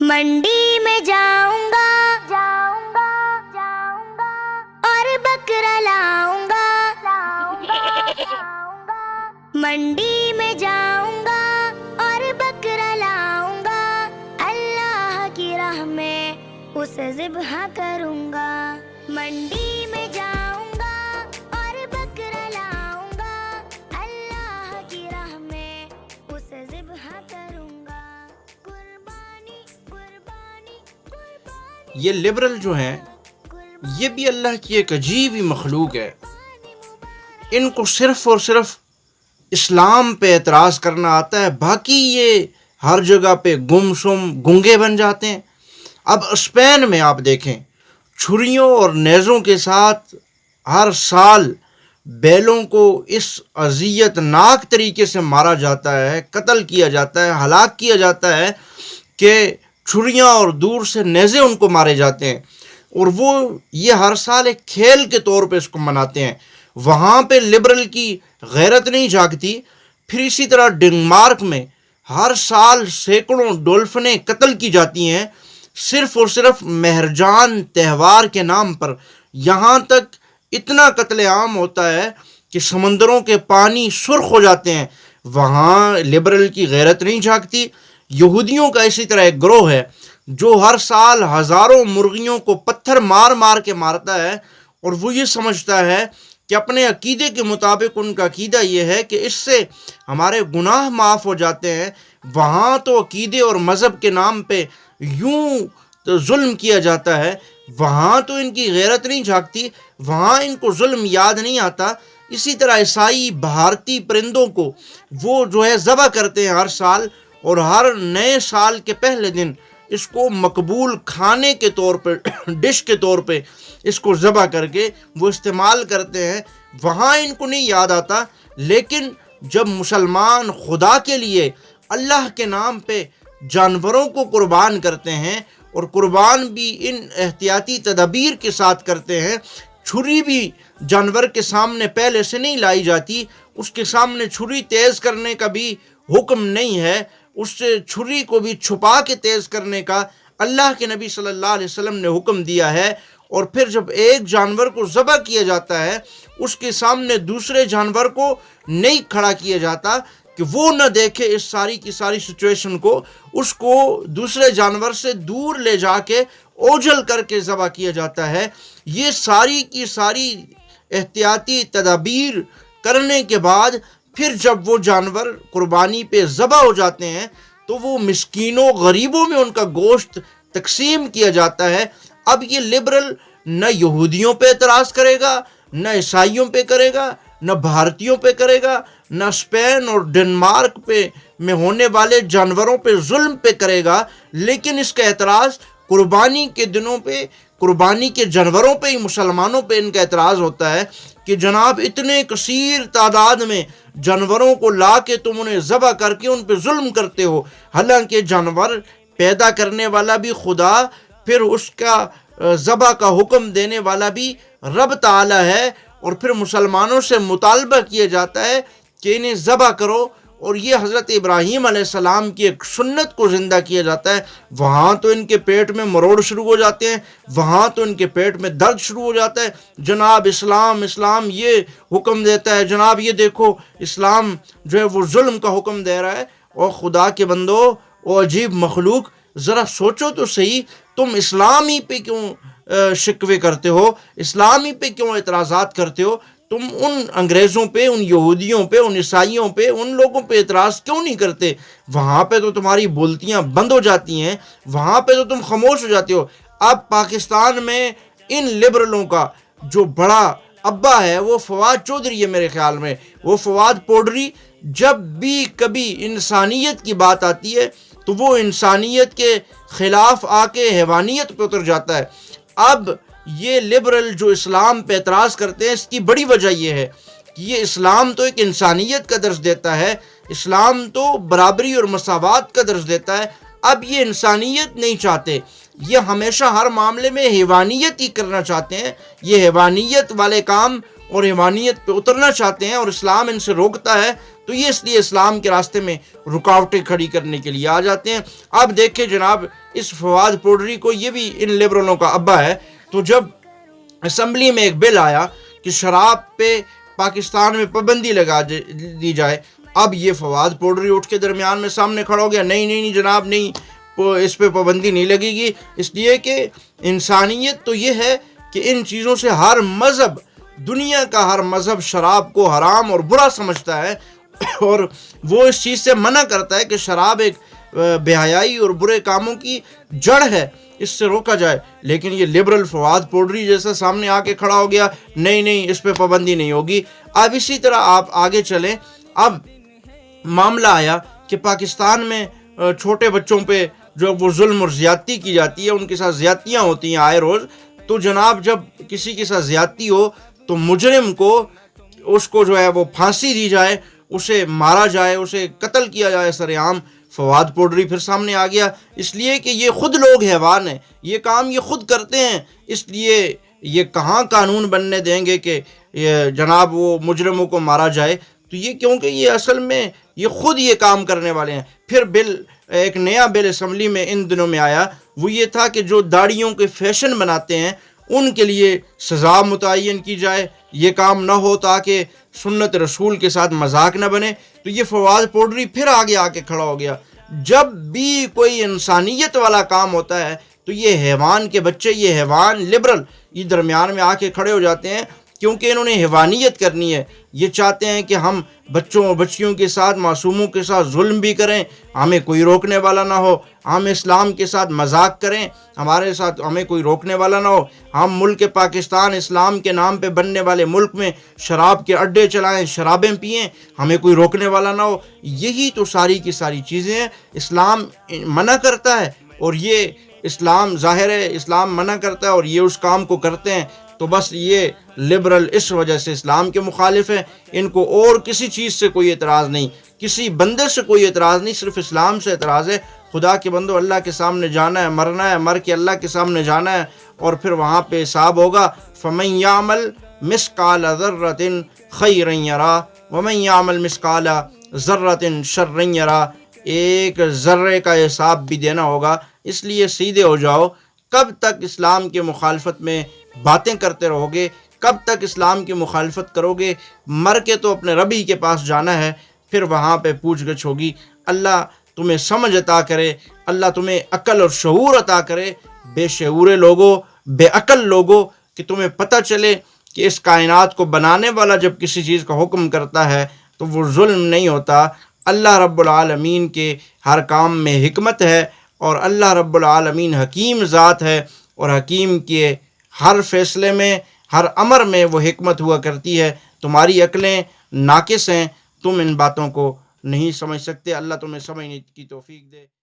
منڈی میں جاؤں گا اور بکرا لاؤں گا منڈی میں جاؤں گا اور بکرا لاؤں گا اللہ کی راہ میں اسے ذبح کروں گا منڈی میں جاؤں گا اور بکرا لاؤں گا اللہ کی راہ میں اسے ذبح کروں گا قربانی قربانی قربانی یہ لبرل جو ہیں یہ بھی اللہ کی ایک عجیب ہی مخلوق ہے. ان کو صرف اور صرف اسلام پہ اعتراض کرنا آتا ہے، باقی یہ ہر جگہ پہ گمسم گنگے بن جاتے ہیں. اب اسپین میں آپ دیکھیں چھریوں اور نیزوں کے ساتھ ہر سال بیلوں کو اس اذیت ناک طریقے سے مارا جاتا ہے، قتل کیا جاتا ہے، ہلاک کیا جاتا ہے کہ چھریاں اور دور سے نیزے ان کو مارے جاتے ہیں، اور وہ یہ ہر سال ایک کھیل کے طور پہ اس کو مناتے ہیں. وہاں پہ لبرل کی غیرت نہیں جاگتی. پھر اسی طرح ڈنمارک میں ہر سال سینکڑوں ڈولفنیں قتل کی جاتی ہیں صرف اور صرف مہرجان تہوار کے نام پر. یہاں تک اتنا قتل عام ہوتا ہے کہ سمندروں کے پانی سرخ ہو جاتے ہیں. وہاں لبرل کی غیرت نہیں جھانکتی. یہودیوں کا اسی طرح ایک گروہ ہے جو ہر سال ہزاروں مرغیوں کو پتھر مار مار کے مارتا ہے، اور وہ یہ سمجھتا ہے کہ اپنے عقیدے کے مطابق ان کا عقیدہ یہ ہے کہ اس سے ہمارے گناہ معاف ہو جاتے ہیں. وہاں تو عقیدے اور مذہب کے نام پہ یوں تو ظلم کیا جاتا ہے، وہاں تو ان کی غیرت نہیں جھانکتی، وہاں ان کو ظلم یاد نہیں آتا. اسی طرح عیسائی بھارتی پرندوں کو وہ جو ہے ذبح کرتے ہیں ہر سال، اور ہر نئے سال کے پہلے دن اس کو مقبول کھانے کے طور پہ ڈش کے طور پہ اس کو ذبح کر کے وہ استعمال کرتے ہیں. وہاں ان کو نہیں یاد آتا. لیکن جب مسلمان خدا کے لیے اللہ کے نام پہ جانوروں کو قربان کرتے ہیں، اور قربان بھی ان احتیاطی تدابیر کے ساتھ کرتے ہیں، چھری بھی جانور کے سامنے پہلے سے نہیں لائی جاتی، اس کے سامنے چھری تیز کرنے کا بھی حکم نہیں ہے، اس سے چھری کو بھی چھپا کے تیز کرنے کا اللہ کے نبی صلی اللہ علیہ وسلم نے حکم دیا ہے. اور پھر جب ایک جانور کو ذبح کیا جاتا ہے اس کے سامنے دوسرے جانور کو نہیں کھڑا کیا جاتا کہ وہ نہ دیکھے اس ساری کی ساری سچویشن کو. اس کو دوسرے جانور سے دور لے جا کے اوجھل کر کے ذبح کیا جاتا ہے. یہ ساری کی ساری احتیاطی تدابیر کرنے کے بعد پھر جب وہ جانور قربانی پہ ذبح ہو جاتے ہیں تو وہ مسکینوں غریبوں میں ان کا گوشت تقسیم کیا جاتا ہے. اب یہ لبرل نہ یہودیوں پہ اعتراض کرے گا، نہ عیسائیوں پہ کرے گا، نہ بھارتیوں پہ کرے گا، نہ اسپین اور ڈنمارک پہ میں ہونے والے جانوروں پہ ظلم پہ کرے گا. لیکن اس کا اعتراض قربانی کے دنوں پہ، قربانی کے جانوروں پہ ہی مسلمانوں پہ ان کا اعتراض ہوتا ہے کہ جناب اتنے کثیر تعداد میں جانوروں کو لا کے تم انہیں ذبح کر کے ان پہ ظلم کرتے ہو، حالانکہ جانور پیدا کرنے والا بھی خدا، پھر اس کا ذبح کا حکم دینے والا بھی رب تعالی ہے. اور پھر مسلمانوں سے مطالبہ کیا جاتا ہے کہ انہیں ذبح کرو، اور یہ حضرت ابراہیم علیہ السلام کی ایک سنت کو زندہ کیا جاتا ہے. وہاں تو ان کے پیٹ میں مروڑ شروع ہو جاتے ہیں، وہاں تو ان کے پیٹ میں درد شروع ہو جاتا ہے. جناب اسلام یہ حکم دیتا ہے، جناب یہ دیکھو اسلام جو ہے وہ ظلم کا حکم دے رہا ہے. اور خدا کے بندو، او عجیب مخلوق، ذرا سوچو تو صحیح، تم اسلامی پہ کیوں شکوے کرتے ہو، اسلامی پہ کیوں اعتراضات کرتے ہو؟ تم ان انگریزوں پہ، ان یہودیوں پہ، ان عیسائیوں پہ، ان لوگوں پہ اعتراض کیوں نہیں کرتے؟ وہاں پہ تو تمہاری بولتیاں بند ہو جاتی ہیں، وہاں پہ تو تم خاموش ہو جاتے ہو. اب پاکستان میں ان لبرلوں کا جو بڑا ابا ہے وہ فواد چودھری ہے میرے خیال میں، وہ فواد پوڈری. جب بھی کبھی انسانیت کی بات آتی ہے تو وہ انسانیت کے خلاف آ کے حیوانیت پہ اتر جاتا ہے. اب یہ لبرل جو اسلام پہ اعتراض کرتے ہیں، اس کی بڑی وجہ یہ ہے کہ یہ اسلام تو ایک انسانیت کا درس دیتا ہے، اسلام تو برابری اور مساوات کا درس دیتا ہے. اب یہ انسانیت نہیں چاہتے، یہ ہمیشہ ہر معاملے میں حیوانیت ہی کرنا چاہتے ہیں، یہ حیوانیت والے کام اور حیوانیت پہ اترنا چاہتے ہیں، اور اسلام ان سے روکتا ہے. تو یہ اس لیے اسلام کے راستے میں رکاوٹیں کھڑی کرنے کے لیے آ جاتے ہیں. اب دیکھیں جناب، اس فواد پوڈری کو، یہ بھی ان لبرلوں کا ابا ہے. تو جب اسمبلی میں ایک بل آیا کہ شراب پہ پاکستان میں پابندی لگا دی جائے، اب یہ فواد پوڈری اٹھ کے درمیان میں سامنے کھڑا ہو گیا، نہیں جناب نہیں، اس پہ پابندی نہیں لگے گی. اس لیے کہ انسانیت تو یہ ہے کہ ان چیزوں سے ہر مذہب، دنیا کا ہر مذہب شراب کو حرام اور برا سمجھتا ہے، اور وہ اس چیز سے منع کرتا ہے کہ شراب ایک بے حیائی اور برے کاموں کی جڑ ہے، اس سے روکا جائے. لیکن یہ لبرل فواد پوڈری جیسا سامنے آ کے کھڑا ہو گیا، نہیں اس پہ پابندی نہیں ہوگی. اب اسی طرح آپ آگے چلیں. اب معاملہ آیا کہ پاکستان میں چھوٹے بچوں پہ جو وہ ظلم اور زیادتی کی جاتی ہے، ان کے ساتھ زیادتیاں ہوتی ہیں آئے روز. تو جناب جب کسی کے ساتھ زیادتی ہو تو مجرم کو، اس کو جو ہے وہ پھانسی دی جائے، اسے مارا جائے، اسے قتل کیا جائے سر عام. فواد پوڈری پھر سامنے آ گیا، اس لیے کہ یہ خود لوگ حیوان ہیں، یہ کام یہ خود کرتے ہیں، اس لیے یہ کہاں قانون بننے دیں گے کہ یہ جناب وہ مجرموں کو مارا جائے. تو یہ کیونکہ یہ اصل میں یہ خود یہ کام کرنے والے ہیں. پھر ایک نیا بل اسمبلی میں ان دنوں میں آیا، وہ یہ تھا کہ جو داڑھیوں کے فیشن بناتے ہیں ان کے لیے سزا متعین کی جائے، یہ کام نہ ہو تاکہ سنت رسول کے ساتھ مذاق نہ بنے. تو یہ فواد پوڈری پھر آگے آ کے کھڑا ہو گیا. جب بھی کوئی انسانیت والا کام ہوتا ہے تو یہ حیوان کے بچے، یہ حیوان لبرل، یہ درمیان میں آ کے کھڑے ہو جاتے ہیں، کیونکہ انہوں نے حیوانیت کرنی ہے. یہ چاہتے ہیں کہ ہم بچوں اور بچیوں کے ساتھ، معصوموں کے ساتھ ظلم بھی کریں، ہمیں کوئی روکنے والا نہ ہو. ہم اسلام کے ساتھ مذاق کریں، ہمارے ساتھ ہمیں کوئی روکنے والا نہ ہو. ہم ملک پاکستان اسلام کے نام پہ بننے والے ملک میں شراب کے اڈے چلائیں، شرابیں پئیں، ہمیں کوئی روکنے والا نہ ہو. یہی تو ساری کی ساری چیزیں ہیں. اسلام منع کرتا ہے، اور یہ اسلام ظاہر ہے اسلام منع کرتا ہے اور یہ اس کام کو کرتے ہیں. تو بس یہ لبرل اس وجہ سے اسلام کے مخالف ہیں. ان کو اور کسی چیز سے کوئی اعتراض نہیں، کسی بندے سے کوئی اعتراض نہیں، صرف اسلام سے اعتراض ہے. خدا کے بندو، اللہ کے سامنے جانا ہے، مرنا ہے، مر کے اللہ کے سامنے جانا ہے، اور پھر وہاں پہ حساب ہوگا. فَمَن يَعْمَلْ مِثْقَالَ ذَرَّةٍ خَيْرًا يَرَهُ وَمَن يَعْمَلْ مِثْقَالَ ذَرَّةٍ شَرًّا يَرَهُ. ایک ذرے کا حساب بھی دینا ہوگا. اس لیے سیدھے ہو جاؤ. کب تک اسلام کے مخالفت میں باتیں کرتے رہو گے؟ کب تک اسلام کی مخالفت کرو گے؟ مر کے تو اپنے ربی کے پاس جانا ہے، پھر وہاں پہ پوچھ گچھ ہوگی. اللہ تمہیں سمجھ عطا کرے، اللہ تمہیں عقل اور شعور عطا کرے. بے شعور لوگوں، بے عقل لوگوں، کہ تمہیں پتہ چلے کہ اس کائنات کو بنانے والا جب کسی چیز کا حکم کرتا ہے تو وہ ظلم نہیں ہوتا. اللہ رب العالمین کے ہر کام میں حکمت ہے، اور اللہ رب العالمین حکیم ذات ہے، اور حکیم کے ہر فیصلے میں، ہر امر میں وہ حکمت ہوا کرتی ہے. تمہاری عقلیں ناقص ہیں، تم ان باتوں کو نہیں سمجھ سکتے. اللہ تمہیں سمجھنے کی توفیق دے.